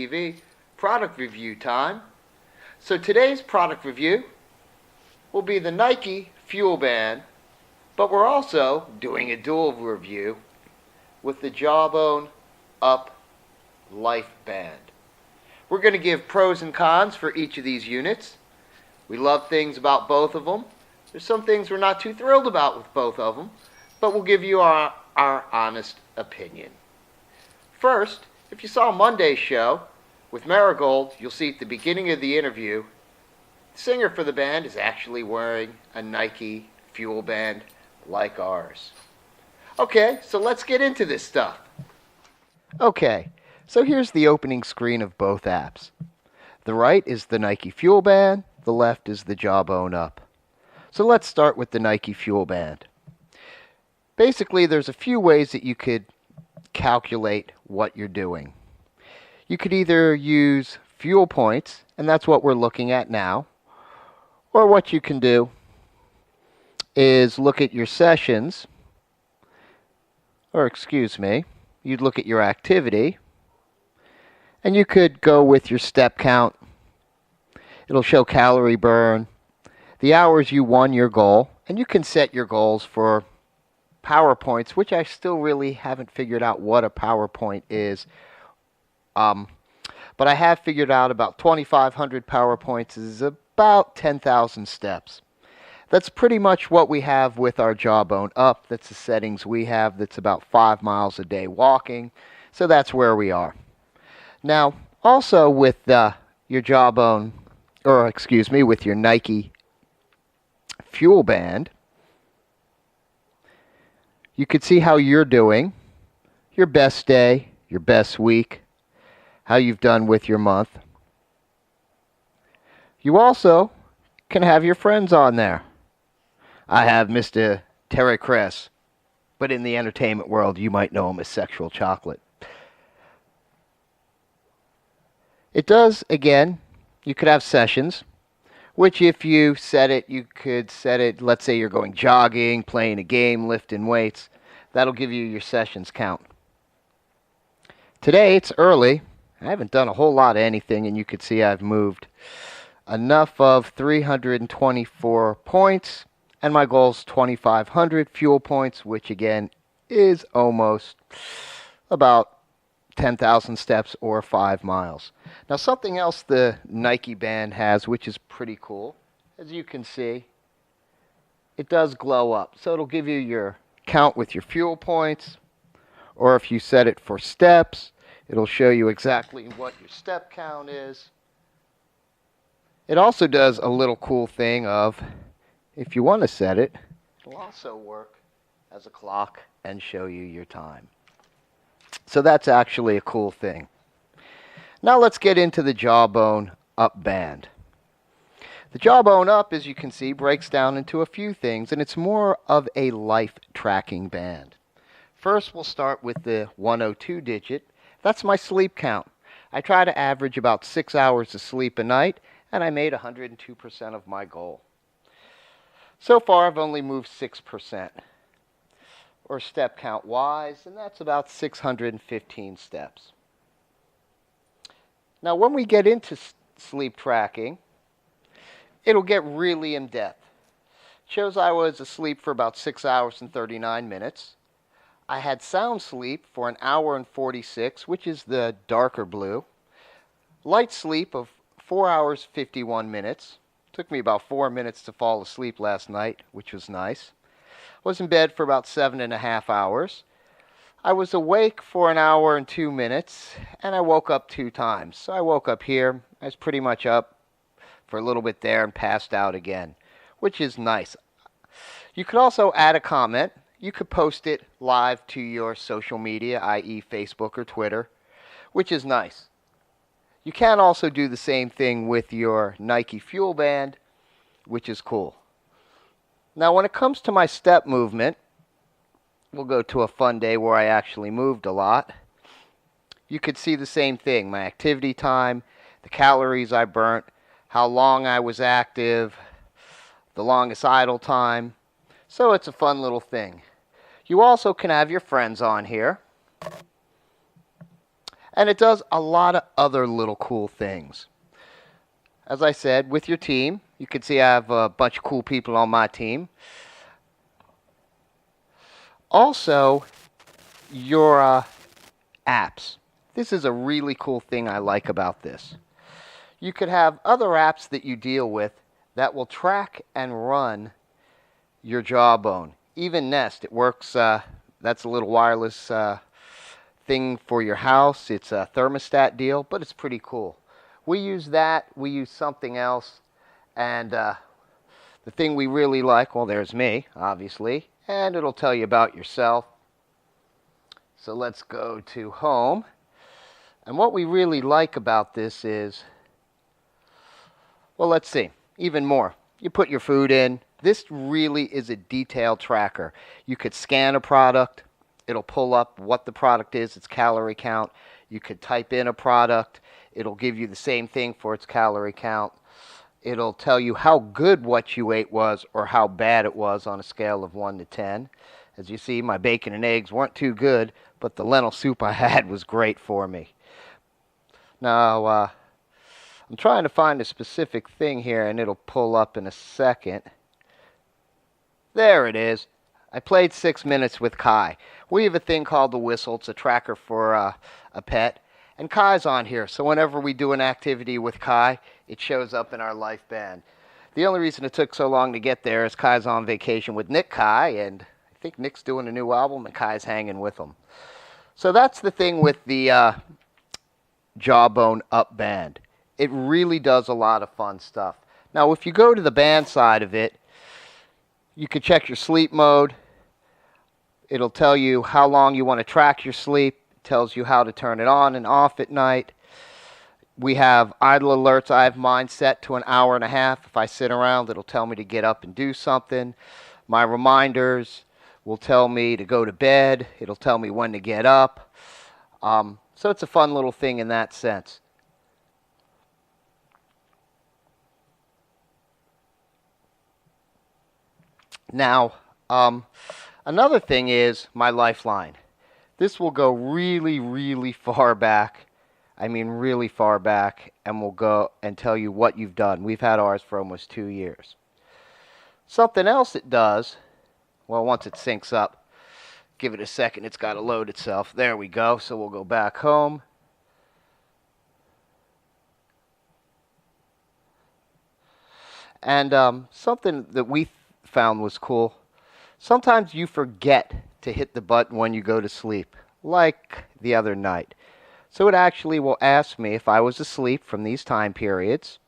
BUZZTV product review time. So today's product review will be the Nike Fuel Band, but we're also doing a dual review with the Jawbone Up Life Band. We're going to give pros and cons for each of these units. We love things about both of them. There's some things we're not too thrilled about with both of them, but we'll give you our honest opinion. First, if you saw Monday's show with Marigold, you'll see at the beginning of the interview, the singer for the band is actually wearing a Nike Fuel Band like ours. Okay, so let's get into this stuff. Okay, so here's the opening screen of both apps. The right is the Nike Fuel Band, the left is the Jawbone Up. So let's start with the Nike Fuel Band. Basically, there's a few ways that you could calculate what you're doing. You could either use fuel points, and that's what we're looking at now, or what you can do is look at your sessions, you'd look at your activity, and you could go with your step count. It'll show calorie burn, the hours you won your goal, and you can set your goals for power points, which I still really haven't figured out what a power point is. But I have figured out about 2,500 power points is about 10,000 steps. That's pretty much what we have with our Jawbone Up. That's the settings we have. That's about 5 miles a day walking. So that's where we are. Now, also with your Jawbone, with your Nike Fuel Band, you could see how you're doing, your best day, your best week, how you've done with your month. You also can have your friends on there. I have Mr. Terry Kress, but in the entertainment world, you might know him as Sexual Chocolate. It does, again, you could have sessions, which if you set it, you could set it, let's say you're going jogging, playing a game, lifting weights. That'll give you your sessions count. Today, it's early. I haven't done a whole lot of anything, and you can see I've moved enough of 324 points, and my goal is 2,500 fuel points, which again is almost about 10,000 steps or 5 miles. Now, something else the Nike band has, which is pretty cool, as you can see, it does glow up. So it'll give you your count with your fuel points, or if you set it for steps, it'll show you exactly what your step count is. It also does a little cool thing of, if you want to set it, it'll also work as a clock and show you your time. So that's actually a cool thing. Now let's get into the Jawbone Up Band. The Jawbone Up, as you can see, breaks down into a few things, and it's more of a life tracking band. First, we'll start with the 102 digit. That's my sleep count. I try to average about 6 hours of sleep a night, and I made 102% of my goal. So far, I've only moved 6%, or step count wise, and that's about 615 steps. Now, when we get into sleep tracking, it'll get really in depth. It shows I was asleep for about 6 hours and 39 minutes. I had sound sleep for 1 hour and 46, which is the darker blue. Light sleep of 4 hours 51 minutes. Took me about 4 minutes to fall asleep last night, which was nice. Was in bed for about 7.5 hours. I was awake for 1 hour and 2 minutes, and I woke up 2 times. So I woke up here. I was pretty much up for a little bit there and passed out again, which is nice. You could also add a comment. You could post it live to your social media, i.e. Facebook or Twitter, which is nice. You can also do the same thing with your Nike Fuel Band, which is cool. Now, when it comes to my step movement, we'll go to a fun day where I actually moved a lot. You could see the same thing, my activity time, the calories I burnt, how long I was active, the longest idle time. So it's a fun little thing. You also can have your friends on here. And it does a lot of other little cool things. As I said, with your team, you can see I have a bunch of cool people on my team. Also, your apps. This is a really cool thing I like about this. You could have other apps that you deal with that will track and run your Jawbone. Even Nest, it works, that's a little wireless thing for your house. It's a thermostat deal, but it's pretty cool. We use that, we use something else, and the thing we really like, well, there's me, obviously, and it'll tell you about yourself. So let's go to home. And what we really like about this is, well, let's see, even more. You put your food in. This really is a detailed tracker. You could scan a product. It'll pull up what the product is, its calorie count. You could type in a product. It'll give you the same thing for its calorie count. It'll tell you how good what you ate was or how bad it was on a scale of 1 to 10. As you see, my bacon and eggs weren't too good, but the lentil soup I had was great for me. Now, I'm trying to find a specific thing here, and it'll pull up in a second. There it is. I played 6 minutes with Kai. We have a thing called the Whistle. It's a tracker for a pet. And Kai's on here, so whenever we do an activity with Kai, it shows up in our life band. The only reason it took so long to get there is Kai's on vacation with Nick Kai, and I think Nick's doing a new album, and Kai's hanging with him. So that's the thing with the Jawbone Up Band. It really does a lot of fun stuff. Now, if you go to the band side of it, you can check your sleep mode. It'll tell you how long you want to track your sleep. It tells you how to turn it on and off at night. We have idle alerts. I have mine set to an hour and a half. If I sit around, it'll tell me to get up and do something. My reminders will tell me to go to bed. It'll tell me when to get up. So it's a fun little thing in that sense. Now, another thing is my lifeline. This will go really, really far back. I mean really far back, and will go and tell you what you've done. We've had ours for almost 2 years. Something else it does, well, once it syncs up, give it a second, it's got to load itself. There we go. So we'll go back home. And something that we found was cool. Sometimes you forget to hit the button when you go to sleep, like the other night. So it actually will ask me if I was asleep from these time periods,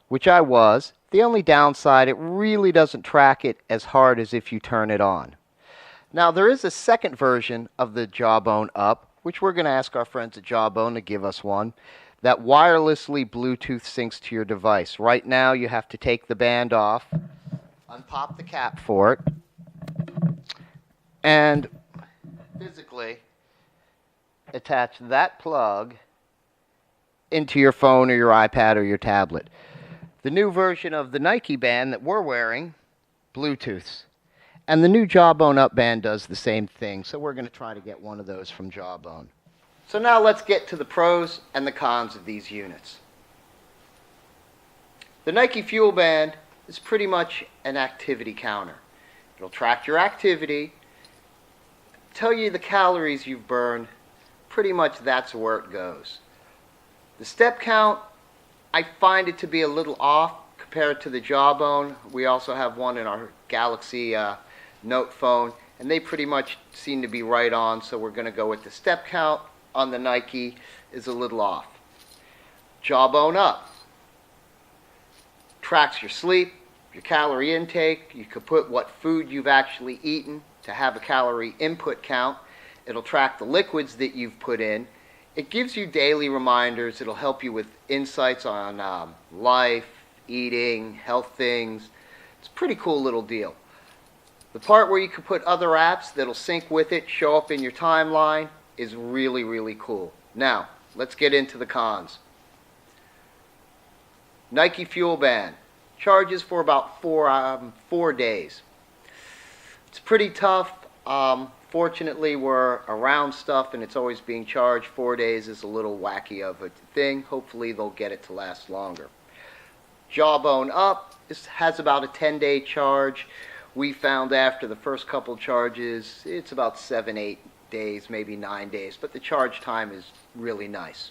which I was. The only downside, it really doesn't track it as hard as if you turn it on. Now, there is a second version of the Jawbone Up, which we're going to ask our friends at Jawbone to give us one, that wirelessly Bluetooth syncs to your device. Right now, you have to take the band off, unpop the cap for it, and physically attach that plug into your phone or your iPad or your tablet. The new version of the Nike band that we're wearing, Bluetooth. And the new Jawbone Up band does the same thing, so we're going to try to get one of those from Jawbone. So now let's get to the pros and the cons of these units. The Nike Fuel Band is pretty much an activity counter. It'll track your activity, tell you the calories you've burned. Pretty much that's where it goes. The step count, I find it to be a little off compared to the Jawbone. We also have one in our Galaxy Note phone, and they pretty much seem to be right on, so we're going to go with the step count on the Nike is a little off. Jawbone Up tracks your sleep, your calorie intake. You could put what food you've actually eaten to have a calorie input count. It'll track the liquids that you've put in. It gives you daily reminders. It'll help you with insights on life, eating, health things. It's a pretty cool little deal. The part where you can put other apps that'll sync with it, show up in your timeline, is really, really cool. Now, let's get into the cons. Nike Fuel Band charges for about 4 days. It's pretty tough. Unfortunately, we're around stuff and it's always being charged. 4 days is a little wacky of a thing. Hopefully they'll get it to last longer. Jawbone Up has about a 10-day charge. We found after the first couple charges, it's about 7, 8 days, maybe 9 days, but the charge time is really nice.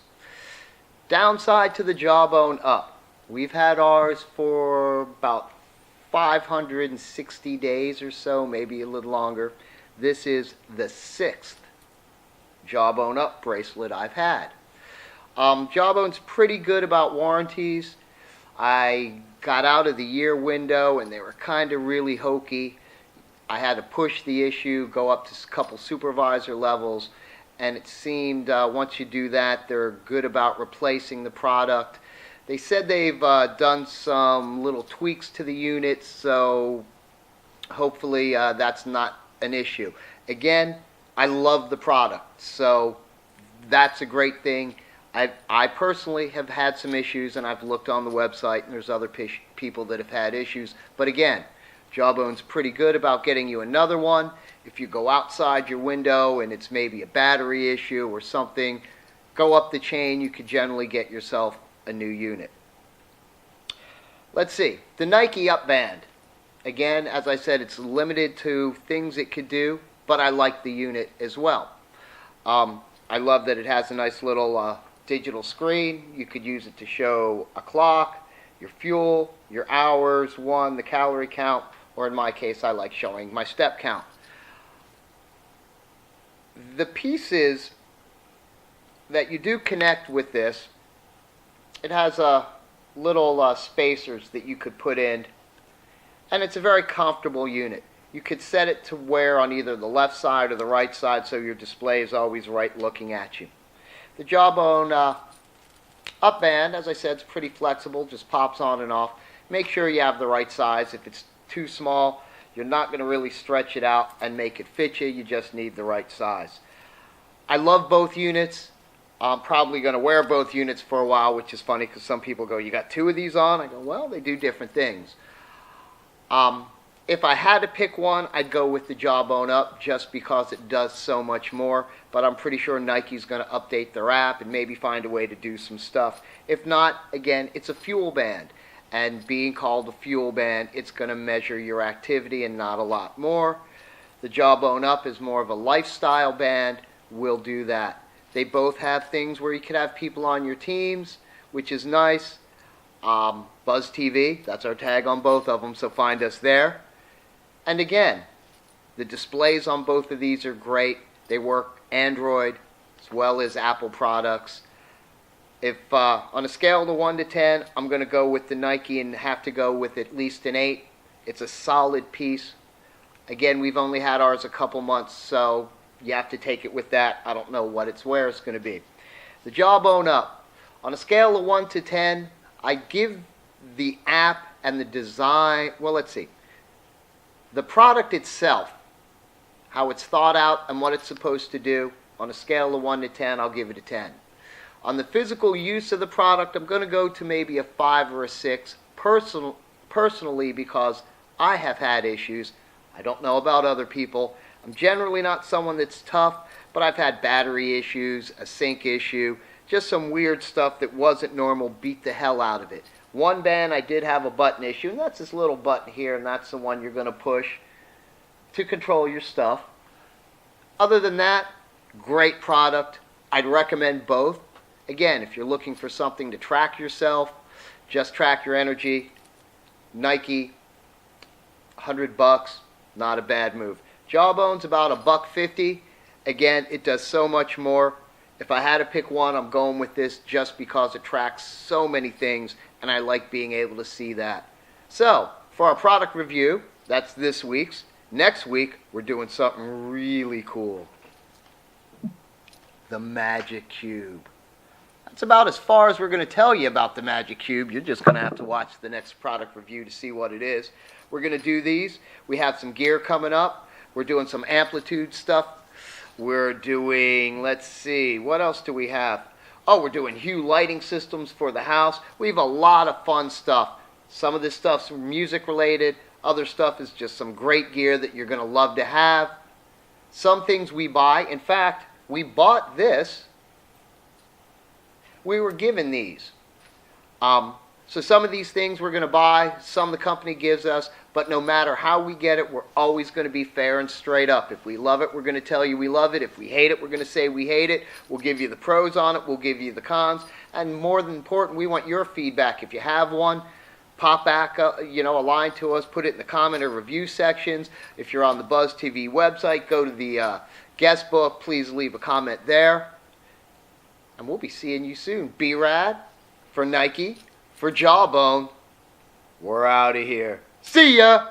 Downside to the Jawbone Up, we've had ours for about 560 days or so, maybe a little longer. This is the 6th Jawbone Up bracelet I've had. Jawbone's pretty good about warranties. I got out of the year window and they were kind of really hokey. I had to push the issue, go up to a couple supervisor levels, and it seemed once you do that, they're good about replacing the product. They said they've done some little tweaks to the unit, so hopefully that's not an issue. Again, I love the product, so that's a great thing. I personally have had some issues, and I've looked on the website, and there's other people that have had issues. But again, Jawbone's pretty good about getting you another one. If you go outside your window and it's maybe a battery issue or something, go up the chain. You could generally get yourself a new unit. Let's see. The Nike Up Band. Again, as I said, it's limited to things it could do, but I like the unit as well. I love that it has a nice little digital screen. You could use it to show a clock, your fuel, your hours, the calorie count, or in my case, I like showing my step count. The pieces that you do connect with this, it has little spacers that you could put in, and it's a very comfortable unit. You could set it to wear on either the left side or the right side so your display is always right looking at you. The Jawbone Up Band, as I said, is pretty flexible, just pops on and off. Make sure you have the right size. If it's too small, you're not going to really stretch it out and make it fit you. You just need the right size. I love both units. I'm probably going to wear both units for a while, which is funny because some people go, you got 2 of these on? I go, well, they do different things. If I had to pick one, I'd go with the Jawbone Up just because it does so much more. But I'm pretty sure Nike's going to update their app and maybe find a way to do some stuff. If not, again, it's a fuel band. And being called a fuel band, it's going to measure your activity and not a lot more. The Jawbone Up is more of a lifestyle band. We'll do that. They both have things where you could have people on your teams, which is nice. BUZZTV, that's our tag on both of them, so find us there. And again, the displays on both of these are great. They work Android as well as Apple products. If on a scale of 1 to 10, I'm going to go with the Nike and have to go with at least an 8. It's a solid piece. Again, we've only had ours a couple months, so you have to take it with that. I don't know what its wear is going to be. The Jawbone Up. On a scale of 1 to 10, I give the app and the design, well, let's see. The product itself, how it's thought out and what it's supposed to do, on a scale of 1 to 10, I'll give it a 10. On the physical use of the product, I'm going to go to maybe a 5 or a 6 personally because I have had issues. I don't know about other people. I'm generally not someone that's tough, but I've had battery issues, a sync issue, just some weird stuff that wasn't normal, beat the hell out of it. One band I did have a button issue, and that's this little button here, and that's the one you're going to push to control your stuff. Other than that, great product. I'd recommend both. Again, if you're looking for something to track yourself, just track your energy, Nike, $100, not a bad move. Jawbone's about $150. Again, it does so much more. If I had to pick one, I'm going with this just because it tracks so many things, and I like being able to see that. So, for our product review, that's this week's. Next week, we're doing something really cool. The Magic Cube. That's about as far as we're going to tell you about the Magic Cube. You're just going to have to watch the next product review to see what it is. We're going to do these. We have some gear coming up. We're doing some amplitude stuff. We're doing, let's see, what else do we have? Oh, we're doing Hue lighting systems for the house. We have a lot of fun stuff. Some of this stuff's music related. Other stuff is just some great gear that you're going to love to have. Some things we buy, in fact, we bought this. We were given these. So some of these things we're going to buy, some the company gives us, but no matter how we get it, we're always going to be fair and straight up. If we love it, we're going to tell you we love it. If we hate it, we're going to say we hate it. We'll give you the pros on it. We'll give you the cons. And more than important, we want your feedback. If you have one, pop back a line to us, put it in the comment or review sections. If you're on the Buzz TV website, go to the guest book. Please leave a comment there. And we'll be seeing you soon. B-Rad for Nike. For Jawbone, we're out of here. See ya!